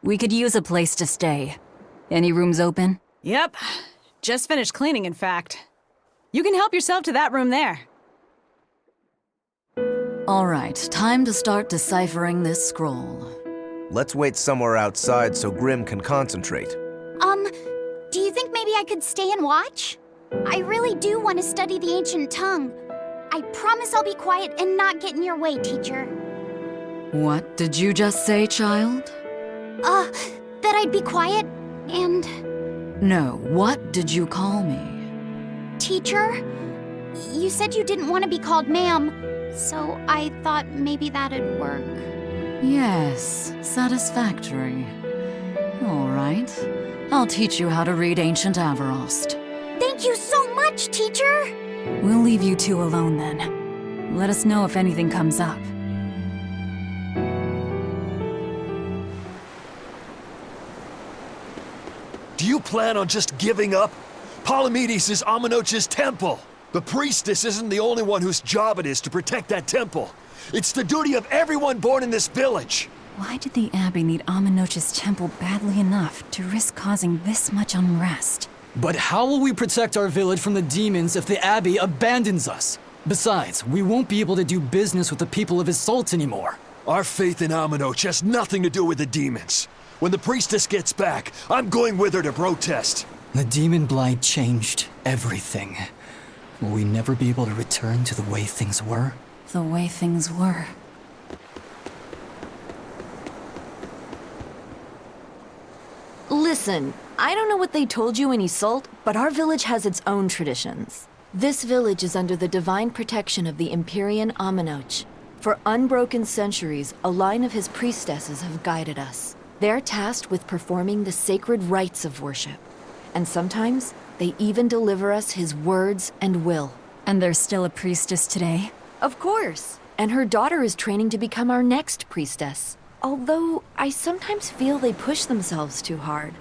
We could use a place to stay. Any rooms open? Yep. Just finished cleaning, in fact. You can help yourself to that room there. All right, time to start deciphering this scroll. Let's wait somewhere outside so Grim can concentrate. Do you think maybe I could stay and watch? I really do want to study the ancient tongue. I promise I'll be quiet and not get in your way, teacher. What did you just say, child? That I'd be quiet and... No, what did you call me? Teacher? You said you didn't want to be called ma'am, so I thought maybe that'd work. Yes, satisfactory. All right. I'll teach you how to read Ancient Avarost. Thank you so much, teacher! We'll leave you two alone then. Let us know if anything comes up. Do you plan on just giving up? Palamedes is Amenoch's temple. The priestess isn't the only one whose job it is to protect that temple. It's the duty of everyone born in this village. Why did the Abbey need Amenoch's temple badly enough to risk causing this much unrest? But how will we protect our village from the demons if the Abbey abandons us? Besides, we won't be able to do business with the people of Isolt anymore. Our faith in Amenoch has nothing to do with the demons. When the priestess gets back, I'm going with her to protest. The demon blight changed everything. Will we never be able to return to the way things were? The way things were. Listen, I don't know what they told you in Isolt, but our village has its own traditions. This village is under the divine protection of the Empyrean Amenoch. For unbroken centuries, a line of his priestesses have guided us. They're tasked with performing the sacred rites of worship. And sometimes, they even deliver us his words and will. And there's still a priestess today? Of course. And her daughter is training to become our next priestess. Although, I sometimes feel they push themselves too hard.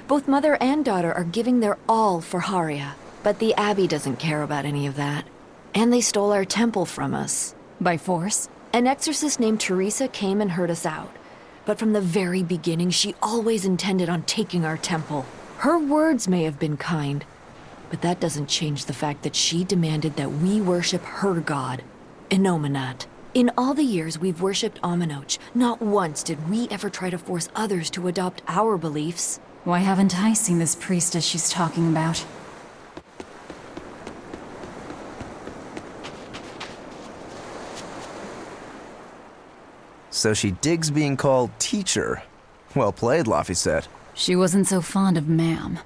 Both mother and daughter are giving their all for Haria. But the Abbey doesn't care about any of that. And they stole our temple from us. By force? An exorcist named Teresa came and heard us out. But from the very beginning, she always intended on taking our temple. Her words may have been kind, but that doesn't change the fact that she demanded that we worship her god, Enomenat. In all the years we've worshipped Amenoch, not once did we ever try to force others to adopt our beliefs. Why haven't I seen this priestess she's talking about? So she digs being called teacher. Well played, Laphicet. She wasn't so fond of ma'am,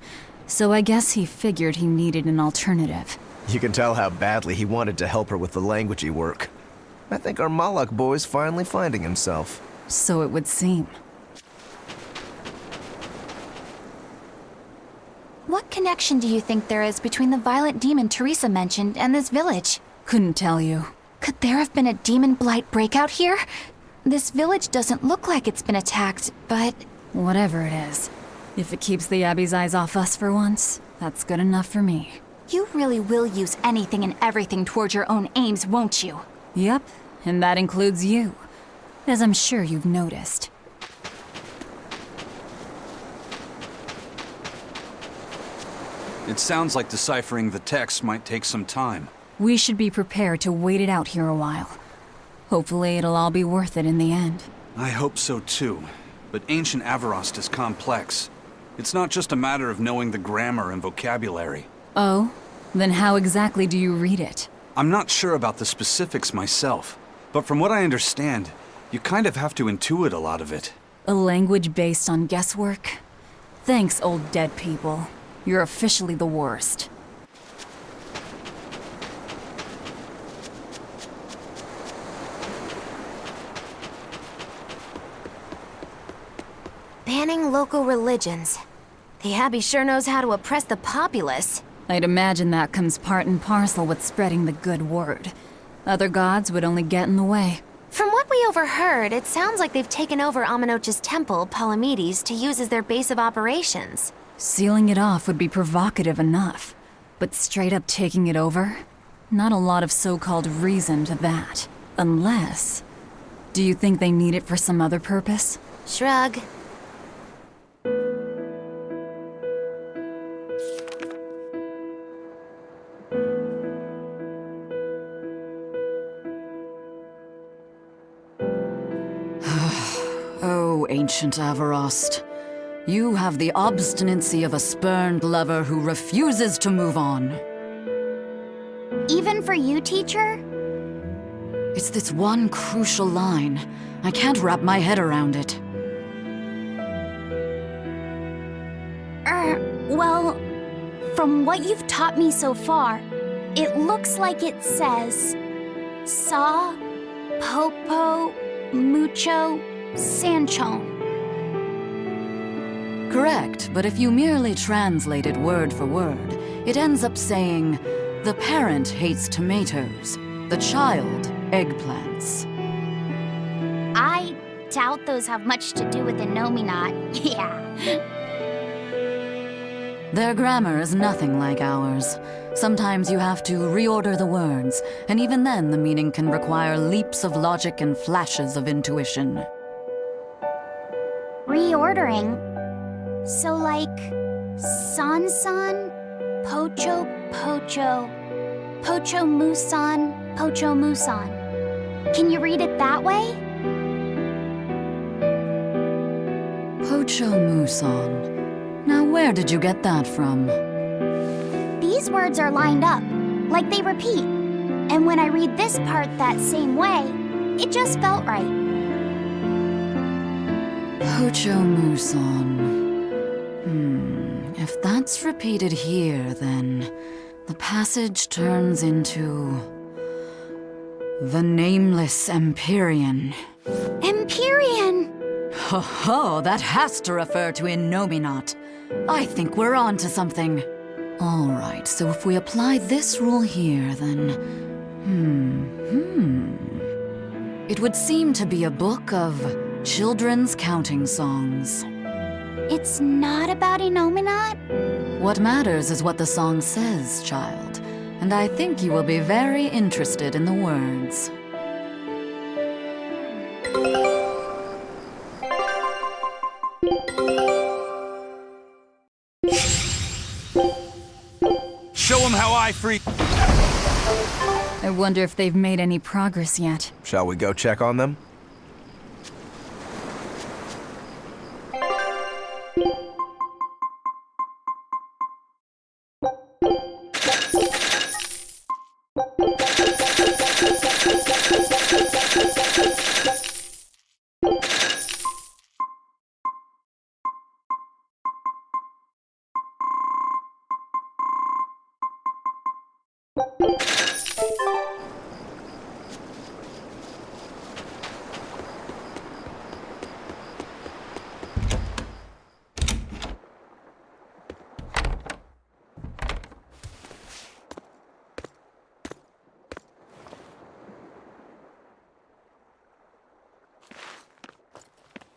so I guess he figured he needed an alternative. You can tell how badly he wanted to help her with the languagey work. I think our Malak boy's finally finding himself. So it would seem. What connection do you think there is between the violent demon Teresa mentioned and this village? Couldn't tell you. Could there have been a demon blight breakout here? This village doesn't look like it's been attacked, but... Whatever it is. If it keeps the Abbey's eyes off us for once, that's good enough for me. You really will use anything and everything towards your own aims, won't you? Yep, and that includes you. As I'm sure you've noticed. It sounds like deciphering the text might take some time. We should be prepared to wait it out here a while. Hopefully it'll all be worth it in the end. I hope so too. But ancient Avarost is complex. It's not just a matter of knowing the grammar and vocabulary. Oh? Then how exactly do you read it? I'm not sure about the specifics myself, but from what I understand, you kind of have to intuit a lot of it. A language based on guesswork? Thanks, old dead people. You're officially the worst. Banning local religions. The Abbey sure knows how to oppress the populace. I'd imagine that comes part and parcel with spreading the good word. Other gods would only get in the way. From what we overheard, it sounds like they've taken over Amenoch's temple, Palamedes, to use as their base of operations. Sealing it off would be provocative enough. But straight up taking it over? Not a lot of so-called reason to that. Unless... Do you think they need it for some other purpose? Shrug. ancient Averost. You have the obstinacy of a spurned lover who refuses to move on. Even for you, teacher? It's this one crucial line. I can't wrap my head around it. Well, from what you've taught me so far, it looks like it says Sa, Popo, Mucho, Sanchon. Correct, but if you merely translate it word for word, it ends up saying, the parent hates tomatoes, the child eggplants. I doubt those have much to do with Innominat. Yeah. Their grammar is nothing like ours. Sometimes you have to reorder the words, and even then the meaning can require leaps of logic and flashes of intuition. Reordering? So like, San-san, Pocho Pocho, Pocho Musan, Pocho Musan. Can you read it that way? Pocho Muson. Now where did you get that from? These words are lined up, like they repeat. And when I read this part that same way, it just felt right. Pocho Muson. If that's repeated here, then the passage turns into the Nameless Empyrean. Empyrean! Ho ho, that has to refer to Innominat. I think we're on to something. All right, so if we apply this rule here, then... It would seem to be a book of children's counting songs. It's not about Innominat? What matters is what the song says, child. And I think you will be very interested in the words. Show him how I free. I wonder if they've made any progress yet. Shall we go check on them?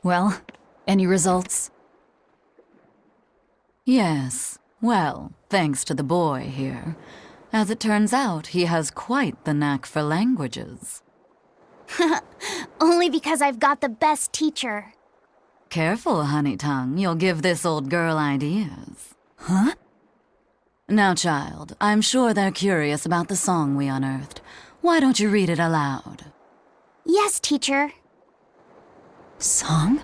Well, any results? Yes. Well, thanks to the boy here. As it turns out, he has quite the knack for languages. Only because I've got the best teacher. Careful, honey tongue. You'll give this old girl ideas. Huh? Now, child, I'm sure they're curious about the song we unearthed. Why don't you read it aloud? Yes, teacher. Song?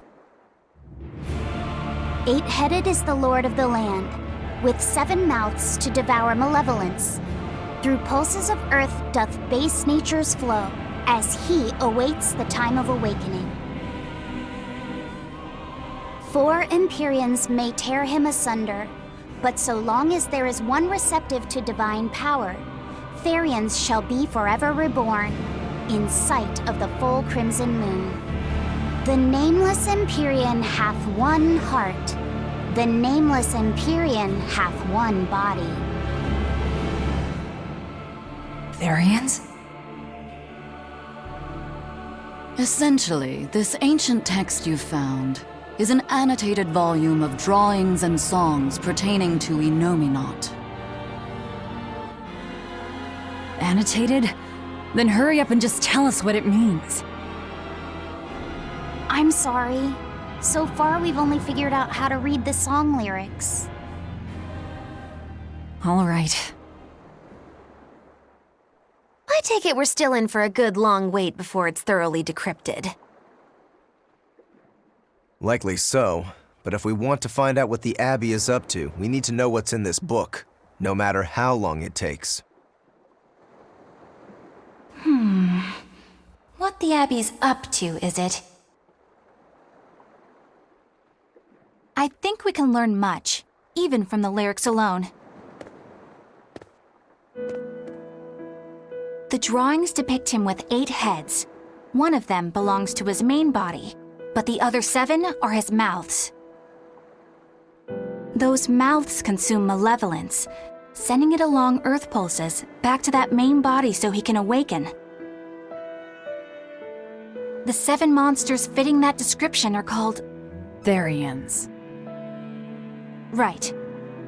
8-headed is the lord of the land, with 7 mouths to devour malevolence. Through pulses of earth doth base nature's flow, as he awaits the time of awakening. 4 Empyreans may tear him asunder, but so long as there is one receptive to divine power, Therians shall be forever reborn, in sight of the full crimson moon. The nameless Empyrean hath one heart. The nameless Empyrean hath one body. Therians? Essentially, this ancient text you found is an annotated volume of drawings and songs pertaining to Innominat. Annotated? Then hurry up and just tell us what it means. I'm sorry. So far, we've only figured out how to read the song lyrics. All right. I take it we're still in for a good long wait before it's thoroughly decrypted. Likely so, but if we want to find out what the Abbey is up to, we need to know what's in this book, no matter how long it takes. What the Abbey's up to, is it? I think we can learn much, even from the lyrics alone. The drawings depict him with 8 heads. One of them belongs to his main body, but the other 7 are his mouths. Those mouths consume malevolence, sending it along Earth pulses back to that main body so he can awaken. The 7 monsters fitting that description are called Therians. Right.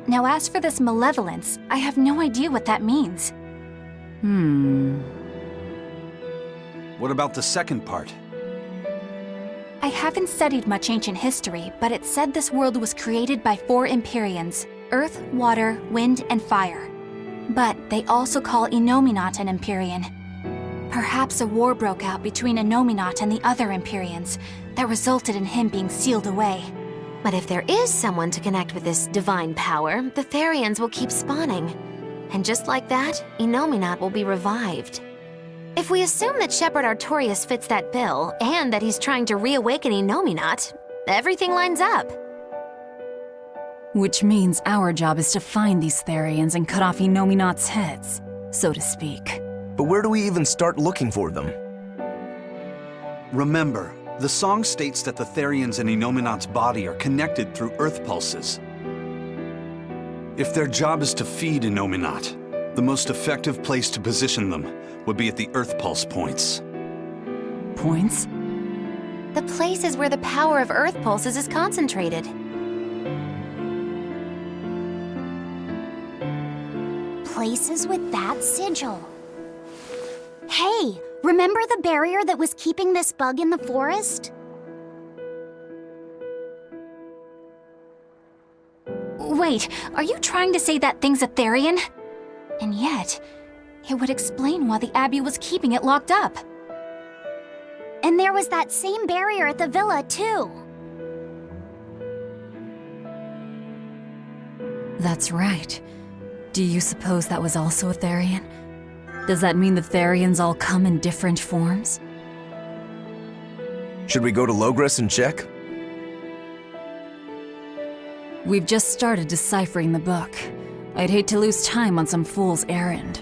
Now as for this malevolence, I have no idea what that means. What about the second part? I haven't studied much ancient history, but it said this world was created by 4 Empyreans: Earth, Water, Wind, and Fire. But they also call Innominat an Empyrean. Perhaps a war broke out between Innominat and the other Empyreans that resulted in him being sealed away. But if there is someone to connect with this divine power, the Therians will keep spawning. And just like that, Innominat will be revived. If we assume that Shepherd Artorius fits that bill, and that he's trying to reawaken Innominat, everything lines up. Which means our job is to find these Therians and cut off Innominat's heads, so to speak. But where do we even start looking for them? Remember, the song states that the Therians in Innominat's body are connected through Earth pulses. If their job is to feed Innominat, the most effective place to position them would be at the Earth pulse points. Points? The places where the power of Earth pulses is concentrated. Places with that sigil. Hey, remember the barrier that was keeping this bug in the forest? Wait, are you trying to say that thing's a Therian? And yet, it would explain why the Abbey was keeping it locked up. And there was that same barrier at the villa, too. That's right. Do you suppose that was also a Therian? Does that mean the Therians all come in different forms? Should we go to Logres and check? We've just started deciphering the book. I'd hate to lose time on some fool's errand.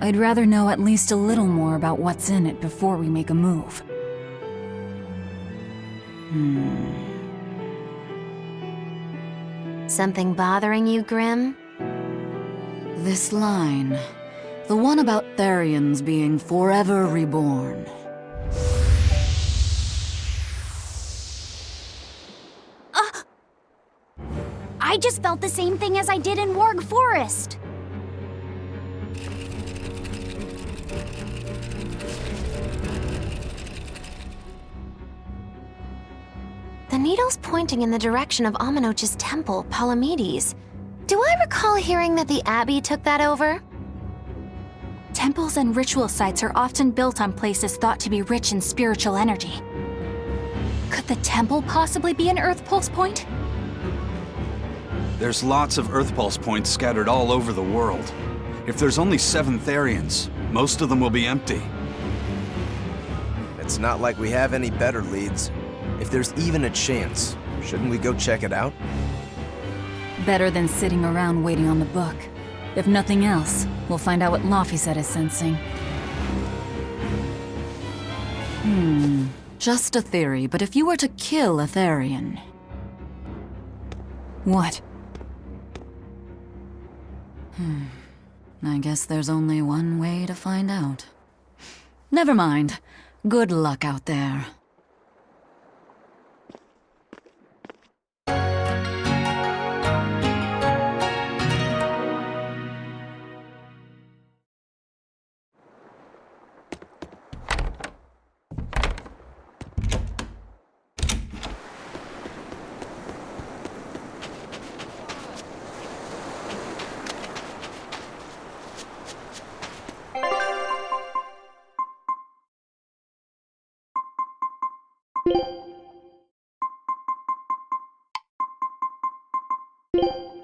I'd rather know at least a little more about what's in it before we make a move. Something bothering you, Grim? This line. The one about Therians being forever reborn. I just felt the same thing as I did in Warg Forest. The needle's pointing in the direction of Amenoch's temple, Palamedes. Do I recall hearing that the Abbey took that over? Temples and ritual sites are often built on places thought to be rich in spiritual energy. Could the temple possibly be an Earth Pulse point? There's lots of Earth pulse points scattered all over the world. If there's only 7 Therians, most of them will be empty. It's not like we have any better leads. If there's even a chance, shouldn't we go check it out? Better than sitting around waiting on the book. If nothing else, we'll find out what Laphicet is sensing. Just a theory, but if you were to kill a Therian... What? I guess there's only one way to find out. Never mind. Good luck out there. you.